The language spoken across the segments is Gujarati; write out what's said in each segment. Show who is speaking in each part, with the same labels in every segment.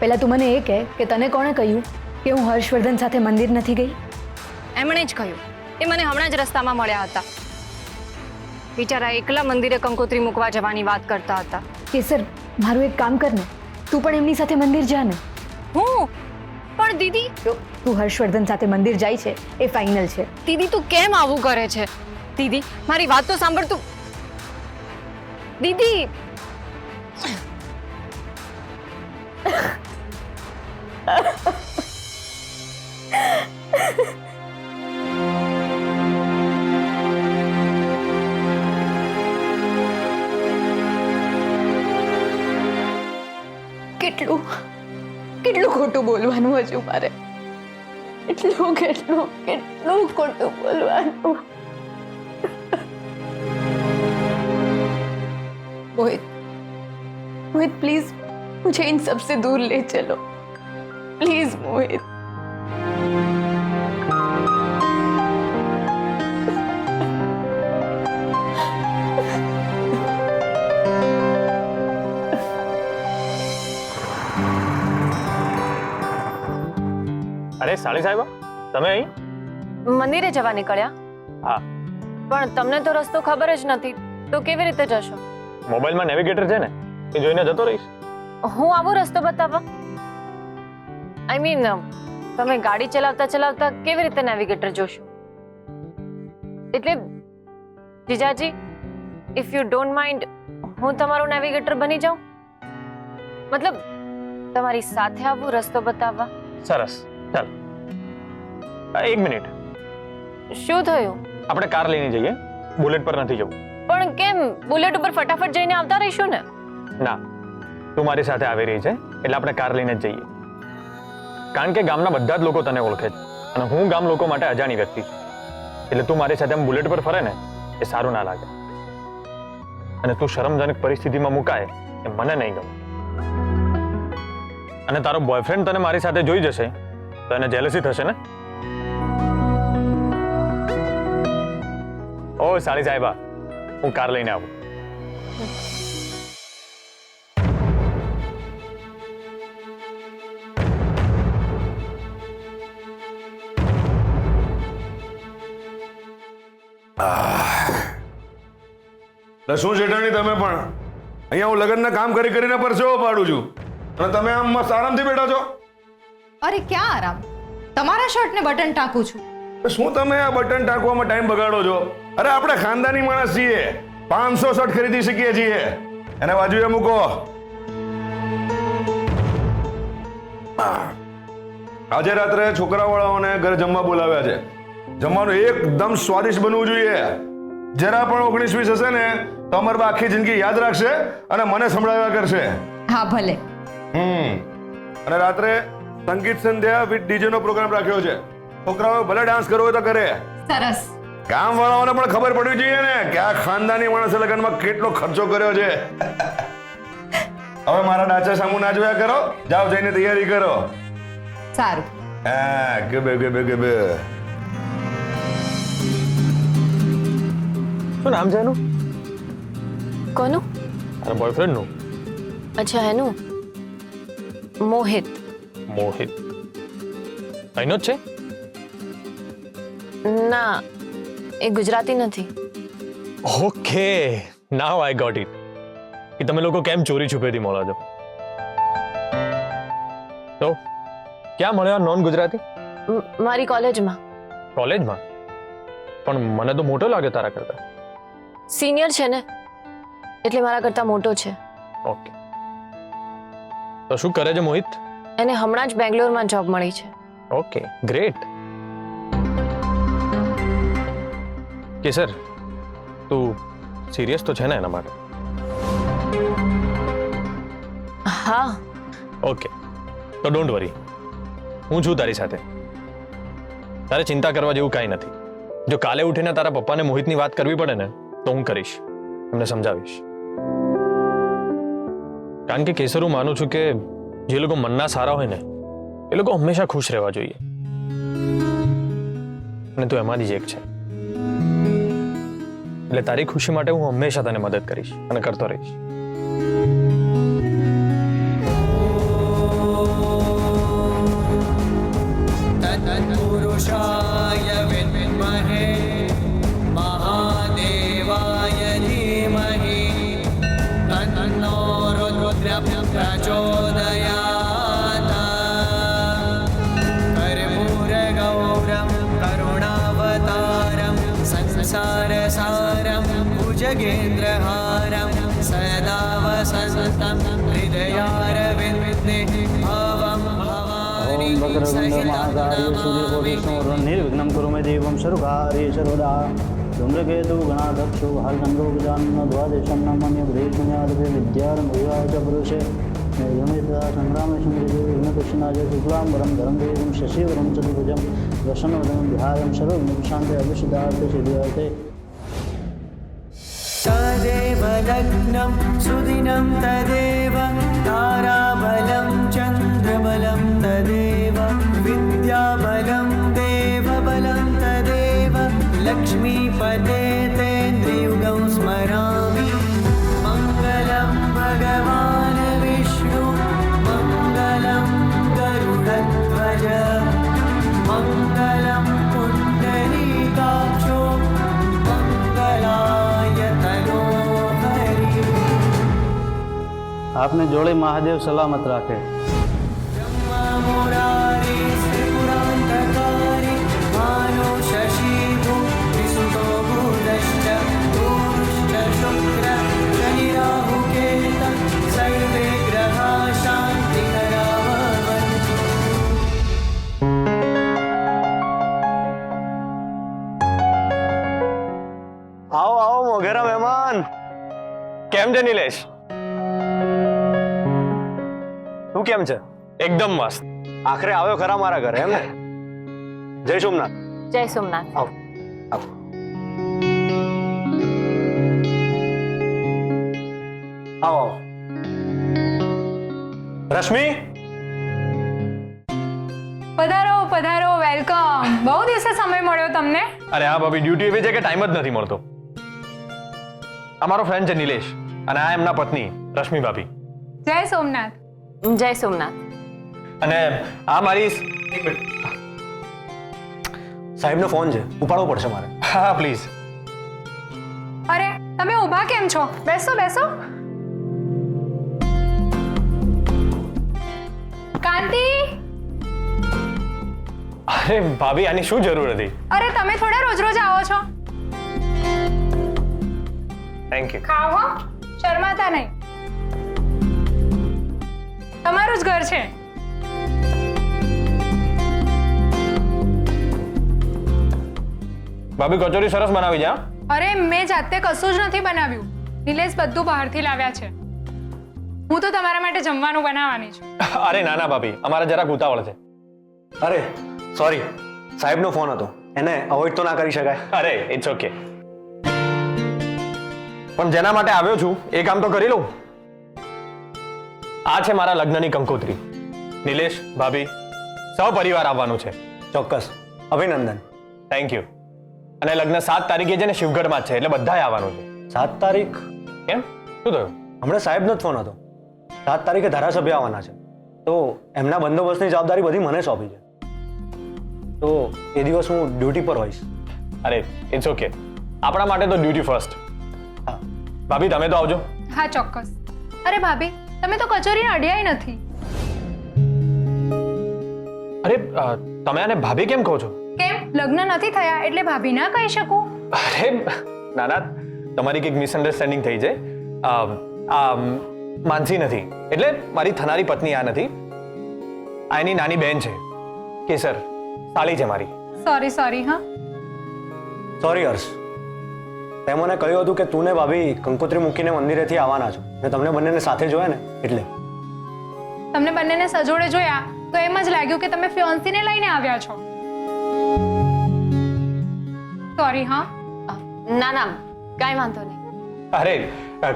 Speaker 1: પહેલા તું મને એ કહે કે તને કોણે કહ્યું કે હું હર્ષવર્ધન સાથે મંદિર નથી ગઈ?
Speaker 2: એમણે જ કહ્યું. એ મને હમણાં જ રસ્તામાં મળ્યા હતા. બિચારા એકલા મંદિરે કંકોત્રી મૂકવા જવાની વાત કરતા હતા.
Speaker 1: કેસર, મારું એક કામ કર ને, તું પણ એમની સાથે મંદિર જા ને.
Speaker 2: હું પણ દીદી,
Speaker 1: તું હર્ષવર્ધન સાથે મંદિર જાય છે એ ફાઇનલ છે.
Speaker 2: દીદી તું કેમ આવું કરે છે? દીદી મારી વાત તો સાંભળ તું. દીદી
Speaker 1: કેટલું કેટલું ખોટું બોલવાનું હજુ મારે? કેટલું કેટલું કેટલું ખોટું બોલવાનું? मोहित, मोहित प्लीज मुझे इन सब से दूर ले चलो, प्लीज मोहित.
Speaker 3: અરે સાળી સાહેબા, તમે અહીં?
Speaker 2: મંદિરે જવા નીકળ્યા?
Speaker 3: હા.
Speaker 2: પણ તમને તો રસ્તો ખબર જ નથી, તો કેવી રીતે જશો?
Speaker 3: મોબાઈલમાં નેવિગેટર છે ને, એ જોઈને જતો રહીશ.
Speaker 2: હું આવો રસ્તો બતાવવા? આઈ મીન તમે ગાડી ચલાવતા ચલાવતા કેવી રીતે નેવિગેટર જોશો? એટલે જીજાજી, ઇફ યુ ડોન્ટ માઇન્ડ, હું તમારું નેવિગેટર બની જાઉં? મતલબ તમારી સાથે આવું રસ્તો બતાવવા.
Speaker 3: સરસ, ચાલ. એક મિનિટ,
Speaker 2: શું થયું?
Speaker 3: આપણે કાર લઈને જઈએ, બુલેટ પર નથી જવું.
Speaker 2: પણ કેમ? બુલેટ ઉપર ફટાફટ જઈને આવતા રહીશું ને?
Speaker 3: ના, તું મારી સાથે આવી રહી છે એટલે આપણે કાર લઈને જ જઈએ. કારણ કે ગામના બધા જ લોકો તને ઓળખે છે અને હું ગામ લોકો માટે અજાણી વ્યક્તિ છું. એટલે તું મારી સાથે આમ બુલેટ પર ફરે ને એ સારું ના લાગે. અને તું શરમજનક પરિસ્થિતિમાં મુકાય એ મને નહીં ગમે. અને તારો બોયફ્રેન્ડ તને મારી સાથે જોઈ જશે તો એને જેલસી થશે ને? ઓ સાળી સાહેબા, હું કાર લઈને આવું.
Speaker 4: શું શેઠાણી, તમે પણ અહીંયા હું લગ્નના કામ કરી કરીને પરસેવો પાડું છું અને તમે આમ મસ્ત આરામથી બેઠા છો.
Speaker 5: અરે ક્યાં આરામ? તમારા શર્ટને બટન ટાંકું છું.
Speaker 4: શું તમે આ બટન ટાંકવામાં ટાઈમ બગાડો છો? અરે આપણે ખાનદાની માણસ છીએ, 500 શર્ટ ખરીદી શકીએ છીએ. એને બાજુએ મૂકો. આજે રાત્રે છોકરાવાળાઓને ઘરે જમવા બોલાવ્યા છે. જમવાનું એકદમ સ્વાદિષ્ટ બનવું જોઈએ. જરા પણ 19-20 હશે ને તો અમારી બા આખી જિંદગી યાદ રાખશે અને મને સંભળાવ્યા કરશે.
Speaker 5: હા ભલે.
Speaker 4: અને રાત્રે સંગીત સંધ્યા વિથ ડીજે નો પ્રોગ્રામ રાખ્યો છે. છોકરાઓ ભલે ડાન્સ કરવો હોય તો કરે.
Speaker 5: સરસ.
Speaker 4: ગામ વાળાઓને પણ ખબર પડવી જોઈએ ને કે આ ખાનદાની માણસે લગ્નમાં કેટલો ખર્ચો કર્યો છે. હવે મારા ડાચા સામુ ના જોયા કરો, જાઓ જઈને તૈયારી કરો.
Speaker 5: સારું.
Speaker 4: હા, ગબે ગબે ગબે.
Speaker 3: શું નામ છે એનું?
Speaker 2: કોનું?
Speaker 3: તારા બોયફ્રેન્ડનું?
Speaker 2: અચ્છા, એનું મોહિત.
Speaker 3: મોહિત અહીંનો જ છે?
Speaker 2: ના, એ ગુજરાતી નથી.
Speaker 3: Okay, now I got it. કે તમે લોકો કેમ ચોરી છુપેથી મળો છો. તો ક્યાં મળ્યા નોન ગુજરાતી?
Speaker 2: મારી કોલેજમાં.
Speaker 3: કોલેજમાં? પણ મને તો મોટો લાગે તારા કરતા.
Speaker 2: સિનિયર છે ને, એટલે મારા કરતા મોટો છે.
Speaker 3: ઓકે, તો શું કરે છે મોહિત?
Speaker 2: એને હમણાં જ બેંગ્લોરમાં જોબ મળી છે.
Speaker 3: Okay, great. કેસર, તું સિરિયસ તો છે ને એના માટે?
Speaker 2: હા.
Speaker 3: ઓકે, તો ડોન્ટ વરી, હું છું તારી સાથે. તારે ચિંતા કરવા જેવું કાંઈ નથી. જો કાલે ઉઠીને તારા પપ્પાને મોહિતની વાત કરવી પડે ને તો હું કરીશ, એમને સમજાવીશ. કારણ કે કેસર, હું માનું છું કે જે લોકો મનના સારા હોય ને એ લોકો હંમેશા ખુશ રહેવા જોઈએ, અને તું એમાંથી જ એક છે. એટલે તારી ખુશી માટે હું હંમેશા તને મદદ કરીશ અને કરતો રહીશ.
Speaker 6: चित्रहारं सदा वसन्तं हृदयारविन्दे भवं भवानी
Speaker 7: निर्विघ्नं कुरु मे देवं सर्वकार्ये सर्वदा धूम्रकेतु गणाध्यक्षो भालचन्द्रो गजानन द्वादशं नमन्य ब्रह्मण्यादपि विद्यारम्भया च पुरुषे निर्गमिता संग्रामे समृद्धे विघ्नकृष्णाय शुक्लाम्बरं धरं देवं शशिवरं चतुर्भुजं प्रसन्नवदनं विहारं सर्वविघ्नोपशान्ते अभिषिदार्थे सिद्ध्यार्थे
Speaker 6: तदेव लग्नं सुदिनं तदेव ताराबलं चन्द्रबलं तदेव विद्याबलं देवबलं तदेव लक्ष्मीपदे तेन्द्रियुगं स्मरामि मङ्गलं भगवान् विष्णु मङ्गलं गरुडध्वज मङ्गलं पुण्डरीकाक्षो मङ्गलाय तनोहरि
Speaker 7: आपने जोड़े महादेव सलामत राखे।
Speaker 6: मुरारी त्रिपुरान्तकारी भानु शशिभु विसुतो बुधश्च गुरुश्च शुक्र शनिराहुकेतं सर्वे ग्रहा शान्तिकरा भवन्तु।
Speaker 3: આવો આવો મોઘેરા મહેમાન. કેમ છે નિલેશ? તું કેમ છે? એકદમ મસ્ત. આખરે આવ્યો ખરા મારા ઘરે એમ ને? જય સોમનાથ.
Speaker 2: જય સોમનાથ.
Speaker 3: આવ આવ. આવો રશ્મિ.
Speaker 5: પધારો પધારો, વેલકમ. બહુ દિવસે સમય મળ્યો તમને.
Speaker 3: અરે હા ભાભી, ડ્યુટી એવી છે કે ટાઈમ જ નથી મળતો. અમારો ફ્રેન્ડ છે નિલેશ અને આ એમના પત્ની રશ્મિ ભાભી.
Speaker 5: જય સોમનાથ.
Speaker 2: જય સોમનાથ.
Speaker 3: અને આ મારી
Speaker 8: સાહેબનો ફોન છે, ઉપાડવો પડશે મારે.
Speaker 3: હા પ્લીઝ.
Speaker 5: અરે તમે ઊભા કેમ છો? બેસો બેસો. કાંતિ,
Speaker 3: અરે ભાભી, આની શું જરૂર હતી?
Speaker 5: અરે તમે થોડા રોજ રોજ આવો છો.
Speaker 3: Thank you.
Speaker 5: ખાઓ હો, શરમાતા નહીં. તમારું જ ઘર છે.
Speaker 3: ભાભી કચોરી સરસ બનાવી છે.
Speaker 5: અરે મેં જાતે કશું જ નથી બનાવ્યું. નિલેશ બધું બહારથી લાવ્યા છે. હું તો તમારા માટે જમવાનું બનાવવાની છું.
Speaker 3: અરે ના ના ભાભી, અમારે જરાક ઉતાવળ છે.
Speaker 8: અરે સોરી, સાહેબનો ફોન હતો, એને અવોઇડ તો ના કરી શકાય.
Speaker 3: અરે ઇટ્સ ઓકે. પણ જેના માટે આવ્યો છું એ કામ તો કરી લઉં. આ છે મારા લગ્નની કંકોત્રી. નિલેશ, ભાભી, સૌ પરિવાર આવવાનું છે.
Speaker 8: ચોક્કસ, અભિનંદન.
Speaker 3: Thank you. અને લગ્ન 7 તારીખે છે ને શિવગઢમાં જ છે, એટલે બધાએ આવવાનું છે.
Speaker 8: 7 તારીખ?
Speaker 3: કેમ, શું થયું?
Speaker 8: હમણાં સાહેબનો જ ફોન હતો. 7 તારીખે ધારાસભ્ય આવવાના છે, તો એમના બંદોબસ્તની જવાબદારી બધી મને સોંપી છે. તો એ દિવસ હું ડ્યુટી પર હોઈશ.
Speaker 3: અરે ઇટ્સ ઓકે, આપણા માટે તો ડ્યુટી ફર્સ્ટ.
Speaker 8: હા
Speaker 3: ભાભી, તમે તો આવજો.
Speaker 5: હા ચોક્કસ. અરે ભાભી, તમે તો કચોરીને અડ્યાય નથી.
Speaker 3: અરે તમે આને ભાભી કેમ કહો છો?
Speaker 5: કેમ, લગ્ન નથી થયા એટલે ભાભી ના કહી શકું?
Speaker 3: અરે ના ના, તમારી કંઈક મિસઅન્ડરસ્ટેન્ડિંગ થઈ છે. માનસી નથી, એટલે મારી થનારી પત્ની આ નથી. આ એની નાની બહેન છે, કેસર, સાળી છે મારી.
Speaker 5: Sorry sorry. હા
Speaker 8: સોરી હર્ષ, તે મને કહ્યું હતું કે તું ને ભાભી કંકોત્રી મૂકીને મંદિરેથી આવવાના છો, મેં તમને બંનેને સાથે જોયા ને એટલે.
Speaker 5: તમને બંનેને સજોડે જોયા તો એમ જ લાગ્યું કે તમે ફિયોન્સીને લઈને આવ્યા છો. સોરી. હા
Speaker 2: ના ના, કાંઈ વાંધો નહીં.
Speaker 3: અરે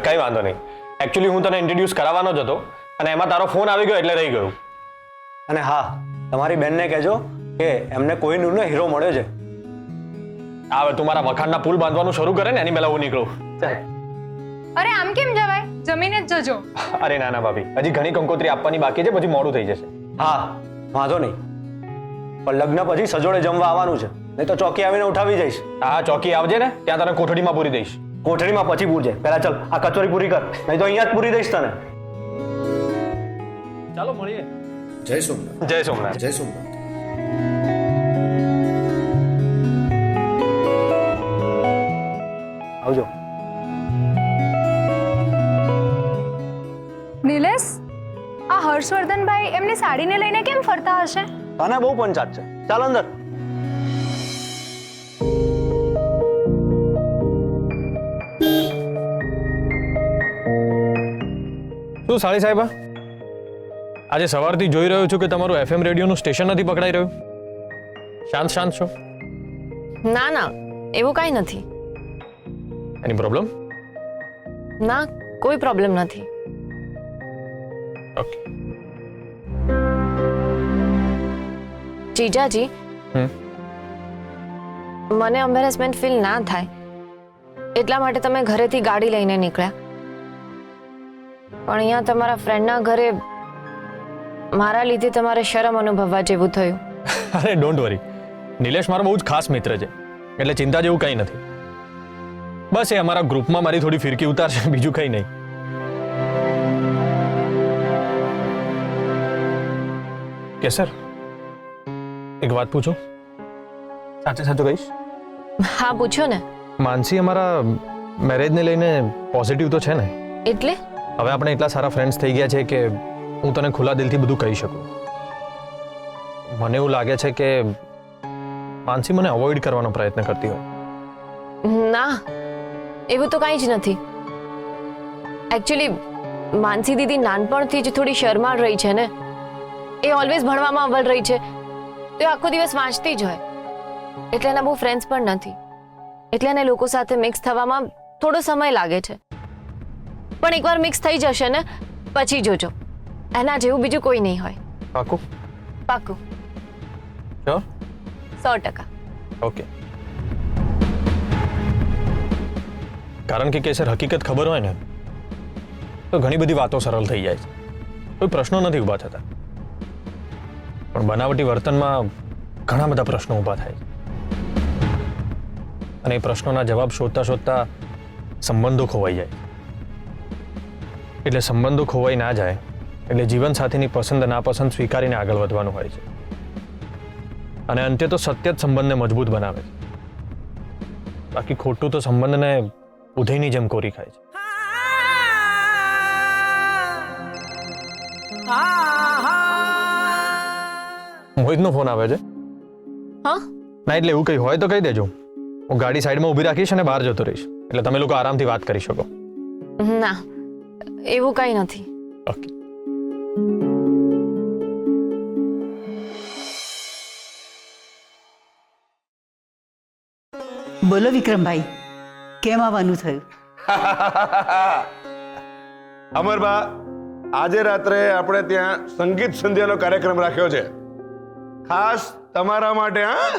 Speaker 3: કઈ વાંધો નહીં. એકચ્યુઅલી હું તને ઇન્ટ્રોડ્યુસ કરાવવાનો જ હતો અને એમાં તારો ફોન આવી ગયો એટલે રહી ગયું.
Speaker 8: અને હા, તમારી બેનને કહેજો કે એમને કોહિનૂરનો હીરો મળ્યો છે.
Speaker 3: હવે તું મારા વખાણના પુલ બાંધવાનું શરૂ કરે ને એની પહેલા હું નીકળું. ચાલ.
Speaker 5: અરે આમ કેમ જવાય, જમીને જ જજો.
Speaker 3: અરે ના ના ભાભી, હજી ઘણી કંકોત્રી આપવાની બાકી છે, પછી મોડું થઈ જશે.
Speaker 8: હા વાંધો નહીં, પણ લગ્ન પછી સજોડે જમવા આવવાનું છે, નહીં તો ચોકી આવીને ઉઠાવી જઈશ.
Speaker 3: હા ચોકી આવજે ને, ત્યાં તને કોઠડીમાં પૂરી દઈશ.
Speaker 8: કોઠડીમાં પછી પૂરજે, પહેલા ચાલ આ કચોરી પૂરી કર, નહીં તો અહીંયા જ પૂરી દઈશ તને.
Speaker 3: ચાલો મળીએ.
Speaker 4: જય સોમનાથ.
Speaker 3: જય સોમનાથ.
Speaker 4: જય સોમનાથ.
Speaker 8: આવજો.
Speaker 5: હર્ષવર્ધનભાઈ એમની સાડીને લઈને કેમ ફરતા હશે?
Speaker 8: તને બહુ પંચાત છે, ચાલ અંદર.
Speaker 3: શું સાળી સાહેબા, આજે સવારથી જોઈ રહ્યો છું કે તમારું FM રેડિયોનું સ્ટેશન નથી પકડાઈ રહ્યું. શાંત શાંત છો?
Speaker 2: ના ના, એવું કાંઈ નથી.
Speaker 3: એની પ્રોબ્લેમ?
Speaker 2: ના, કોઈ પ્રોબ્લેમ નથી.
Speaker 3: ઓકે.
Speaker 2: જીજાજી,
Speaker 3: હમ.
Speaker 2: મને એમ્બેરેસમેન્ટ ફીલ ના થાય એટલા માટે તમે ઘરેથી ગાડી લઈને નીકળ્યા, પણ અહીંયા તમારા ફ્રેન્ડના ઘરે મારા લીધે તમારે શરમ અનુભવવા જેવું થયું.
Speaker 3: અરે ડોન્ટ વરી, નિલેશ મારો બહુ જ ખાસ મિત્ર છે, એટલે ચિંતા જેવું કંઈ નથી. બસ એ અમારા ગ્રુપમાં મારી થોડી ફિરકી ઉતારશે, બીજું કંઈ નહીં. કે સર, એક વાત પૂછું? સાચે સાચું કહીશ?
Speaker 2: હા, પૂછો ને.
Speaker 3: માનસી અમારા મેરેજને લઈને પોઝિટિવ તો છે ને?
Speaker 2: એટલે
Speaker 3: હવે આપણે એટલા સારા ફ્રેન્ડ્સ થઈ ગયા છે કે હું તને ખુલ્લા દિલથી બધું કહી શકું. મને એવું લાગે છે કે માનસી મને અવોઇડ કરવાનો પ્રયત્ન કરતી હોય.
Speaker 2: ના, એવું તો કાંઈ જ નથી. એકચ્યુઅલી માનસી દીદી નાનપણથી જ થોડી શરમાળ રહી છે ને. એ ઓલવેઝ ભણવામાં અવ્વલ રહી છે, તો એ આખો દિવસ વાંચતી જ હોય, એટલે એના બહુ ફ્રેન્ડ્સ પણ નથી, એટલે એને લોકો સાથે મિક્સ થવામાં થોડો સમય લાગે છે. પણ એકવાર મિક્સ થઈ જશે ને પછી જોજો, એના જેવું બીજું કોઈ નહીં હોય.
Speaker 3: પાકું?
Speaker 2: પાક્કું.
Speaker 3: શ્યોર?
Speaker 2: 100%.
Speaker 3: ઓકે. કારણ કે કેસર હકીકત ખબર હોય ને તો ઘણી બધી વાતો સરળ થઈ જાય છે, કોઈ પ્રશ્નો નથી ઊભા થતા. પણ બનાવટી વર્તનમાં ઘણા બધા પ્રશ્નો ઊભા થાય છે, અને એ પ્રશ્નોના જવાબ શોધતા શોધતા સંબંધો ખોવાઈ જાય. એટલે સંબંધો ખોવાઈ ના જાય એટલે જીવનસાથીની પસંદ નાપસંદ સ્વીકારીને આગળ વધવાનું હોય છે, અને અંતે તો સત્ય જ સંબંધને મજબૂત બનાવે છે. બાકી ખોટું તો સંબંધને ઉધઈની જેમ કોરી ખાય છે. મોહિતનો ફોન આવે છે.
Speaker 2: હા?
Speaker 3: ના, એટલે એવું કંઈ હોય તો કહી દેજો, હું ગાડી સાઈડમાં ઊભી રાખીશ અને બહાર જતો રહીશ, એટલે તમે લોકો આરામથી વાત કરી શકો.
Speaker 2: ના, એવું કાંઈ નથી.
Speaker 3: ઓકે.
Speaker 9: બોલો વિક્રમભાઈ, કેમ આવવાનું થયું?
Speaker 4: અમરબા, આજે રાત્રે આપણે ત્યાં સંગીત સંધ્યાનો કાર્યક્રમ રાખ્યો છે, ખાસ તમારા માટે. હા,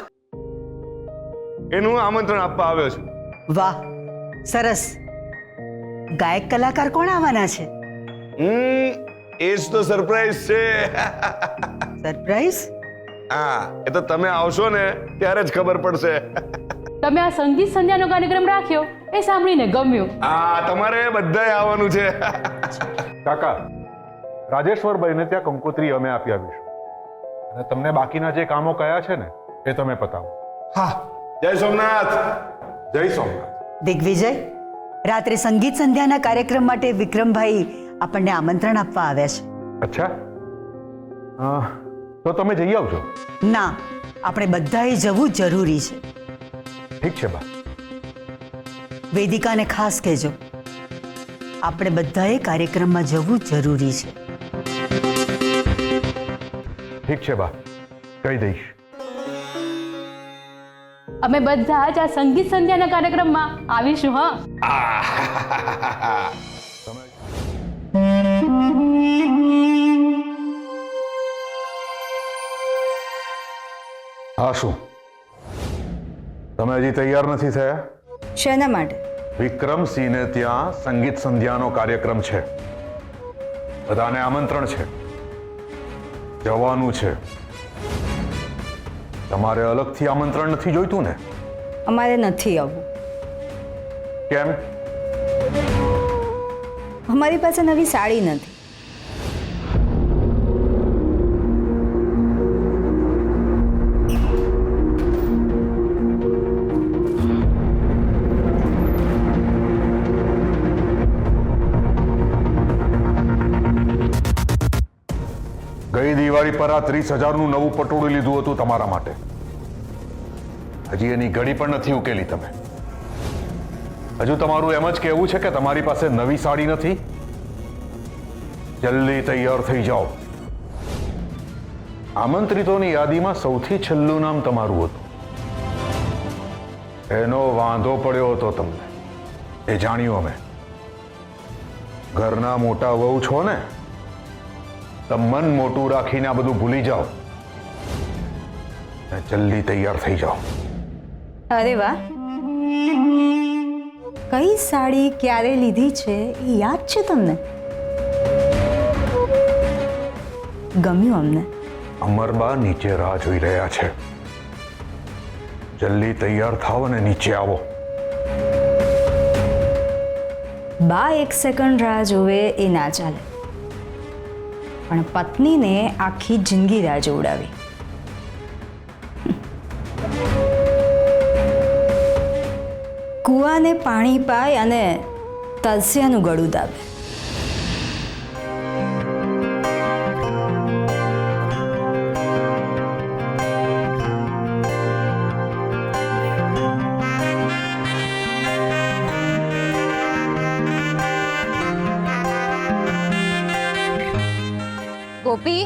Speaker 4: એનું આમંત્રણ આપવા આવ્યો છું.
Speaker 9: વાહ, સરસ. ગાયક કલાકાર કોણ આવવાના છે?
Speaker 4: એ જ તો સરપ્રાઈઝ છે.
Speaker 9: સરપ્રાઈઝ?
Speaker 4: હા, એ તો તમે આવશો ને ત્યારે જ ખબર પડશે.
Speaker 10: તમે આ સંગીત સંધ્યાનો કાર્યક્રમ રાખ્યો એ સાંભળીને ગમ્યું.
Speaker 4: હા, તમારે બધાય આવવાનું છે.
Speaker 11: કાકા, રાજેશ્વરભાઈને ત્યાં કંકોત્રી અમે આપી આવીશું, અને તમને બાકીના જે કામો કયા છે ને એ તમે પતાવો.
Speaker 4: હા, જય સોમનાથ.
Speaker 11: જય સોમનાથ.
Speaker 9: દિગ્વિજય, રાત્રે સંગીત સંધ્યાના કાર્યક્રમ માટે વિક્રમભાઈ આપણને આમંત્રણ આપવા આવ્યા છે.
Speaker 11: અચ્છા, તો તમે જઈ આવજો.
Speaker 9: ના, આપણે બધાએ જવું જરૂરી છે.
Speaker 11: ઠીક છે બા.
Speaker 9: વેદિકાને ખાસ કહેજો, આપણે બધાએ કાર્યક્રમમાં જવું જરૂરી છે.
Speaker 11: ઠીક છે બા, કહી દઈશ.
Speaker 10: અમે બધા જ આ સંગીત સંધ્યાના કાર્યક્રમમાં આવીશું. હા,
Speaker 11: હા, શું તમે હજી તૈયાર નથી થયા?
Speaker 9: શેના માટે?
Speaker 11: વિક્રમસિંહને ત્યાં સંગીત સંધ્યાનો કાર્યક્રમ છે, બધાને આમંત્રણ છે, જવાનું છે. તમારે અલગથી આમંત્રણ નથી જોઈતું ને?
Speaker 9: અમારે નથી આવવું.
Speaker 11: કેમ?
Speaker 9: અમારી પાસે નવી સાડી નથી.
Speaker 11: દિવાળી પર આ 30,000નું નવું પટોળું લીધું હતું તમારા માટે. હજી એની ઘડી પણ નથી ઉકેલી તમે. હજુ તમારું એમ જ કહેવું છે કે તમારી પાસે નવી સાડી નથી? જલ્દી તૈયાર થઈ જાઓ. આમંત્રિતોની યાદીમાં સૌથી છેલ્લું નામ તમારું હતું. એનો વાંધો પડ્યો હતો તમને, એ જાણ્યું અમે. ઘરના મોટા વહુ છો ને, મન મોટું રાખીને આ બધું ભૂલી જાઓ. જલ્દી તૈયાર થઈ જાઓ.
Speaker 9: અરે વાહ, કઈ સાડી ક્યારે લીધી છે એ યાદ છે તમને? ગમ્યું અમને.
Speaker 11: અમરબા નીચે રાહ જોઈ રહ્યા છે. જલ્દી તૈયાર થાવ અને નીચે આવો.
Speaker 9: બા 1 સેકન્ડ રાહ જોવે એ ના ચાલે, પણ પત્નીને આખી જિંદગી રાહ જોવડાવી. કૂવાને પાણી પાય અને તલસિયાનું ગળું દાબે.
Speaker 1: ગોપી,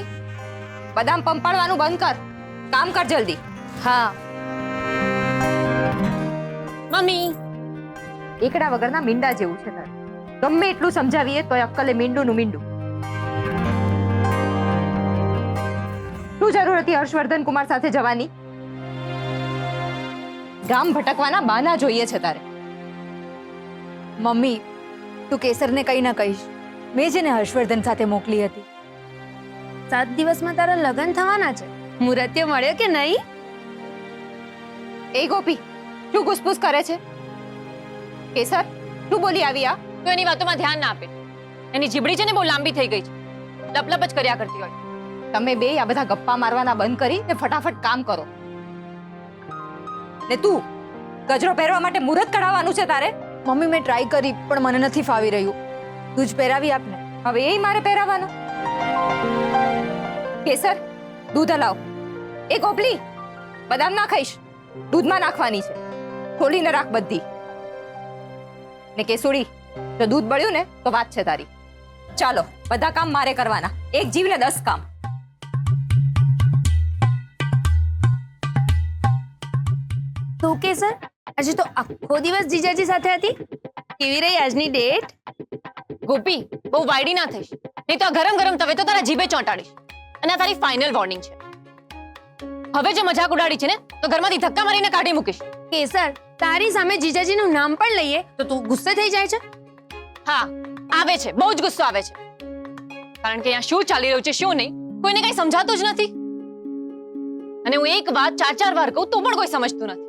Speaker 1: બદામ પંપાડવાનું બંધ કર, કામ કર જલ્દી.
Speaker 2: હા મમ્મી.
Speaker 1: એકડા વગરના મીંડા જેવું છે તારે. ગમે એટલું સમજાવીએ તોય અક્કલે મીંડું નું મીંડું. શું જરૂર હતી હર્ષવર્ધન કુમાર સાથે જવાની? ગામ ભટકવાના બહાના જોઈએ છે તારે.
Speaker 12: મમ્મી, તું કેસરને કઈ ના કહીશ. મેં જેને હર્ષવર્ધન સાથે મોકલી હતી. 7 દિવસમાં તારા લગ્ન થવાના છે. મુહૂર્ત્ય મળ્યો કે નહીં?
Speaker 1: એ ગોપી, શું ઘૂસપૂસ કરે છે? કેસર, શું બોલી આવી આ?
Speaker 2: તો એની વાતોમાં ધ્યાન ના આપે. એની જીબડી છે ને બહુ લાંબી થઈ ગઈ છે, લપલપ જ કર્યા કરતી હોય.
Speaker 1: તમે બે આ બધા ગપ્પા મારવાના બંધ કરી ને ફટાફટ કામ કરો. ને તું ગજરો પહેરવા માટે મુહૂર્ત કઢાવવાનું છે તારે?
Speaker 12: મમ્મી, મેં ટ્રાય કરી પણ મને નથી ફાવી રહ્યું. તું જ પહેરાવી આપને.
Speaker 1: હવે એ મારે પહેરાવાનો? કેસર, દૂધ હલાવ. એ ગોપલી, બદામ ના ખાઈશ, દૂધમાં નાખવાની છે. ખોલીને રાખ બધી. ને કેસુડી, જો દૂધ બળ્યું ને તો વાત છે તારી. ચાલો, બધા કામ મારે કરવાના. એક જીવને 10 કામ.
Speaker 12: તું કેસર, આજે તો આખો દિવસ જીજાજી સાથે હતી. કેવી રહી આજની ડેટ?
Speaker 2: ગોપી, બહુ વાયડી ના થઈશ, નહીં તો આ ગરમ ગરમ તવે તો તારા જીભે ચોંટાડીશ. અને આ તારી ફાઇનલ વોર્નિંગ છે. હવે જે મજાક ઉડાડી છે ને તો ઘરમાંથી ધક્કા મારીને કાઢી મૂકીશ.
Speaker 12: કેસર, તારી સામે જીજાજીનું નામ પણ લઈએ તો તું ગુસ્સે થઈ જાય છે.
Speaker 2: હા, આવે છે, બહુ જ ગુસ્સો આવે છે. કારણ કે અહીંયા શું ચાલી રહ્યું છે શું નહીં કોઈને કઈ સમજાતું જ નથી. અને હું એક વાત 4 વાર કહું તો પણ કોઈ સમજતું નથી.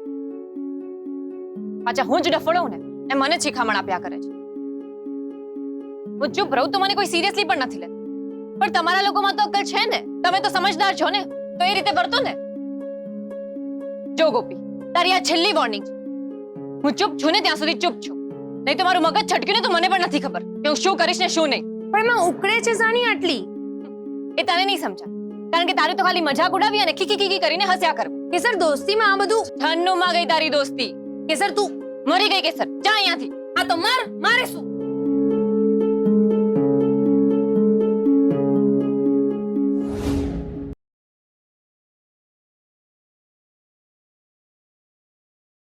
Speaker 2: પાછા હું જ ડફોડું ને એ મને શિખામણ આપ્યા કરે છે. હું ચૂપ રહું તો મને કોઈ સિરિયસલી પણ નથી લેતું. પણ તમારા લોકોમાં તો અક્કલ છે ને, તમે તો સમજદાર છો ને, તો એ રીતે વર્તો ને. જો ગોપી, તારી આ છેલ્લી વોર્નિંગ છે. હું ચૂપ છું ને ત્યાં સુધી ચૂપ છું, નહીં તો મારું મગજ છટક્યું ને તો મને પણ નથી ખબર કે હું શું કરીશ ને શું નહીં.
Speaker 12: પણ એમાં ઉકળે છે સાની આટલી.
Speaker 2: એ તને નહીં સમજા, કારણ કે તારે તો ખાલી મજાક ઉડાવી અને ખીખી ખીખી કરીને હસ્યા કરવું.
Speaker 12: કેસર, દોસ્તીમાં આ બધું
Speaker 2: ઠન્નુમાં ગઈ તારી દોસ્તી.
Speaker 12: કેસર, તું
Speaker 2: મરી ગઈ કેસર, જા અહીંયાથી.
Speaker 12: આ તો મારે શું?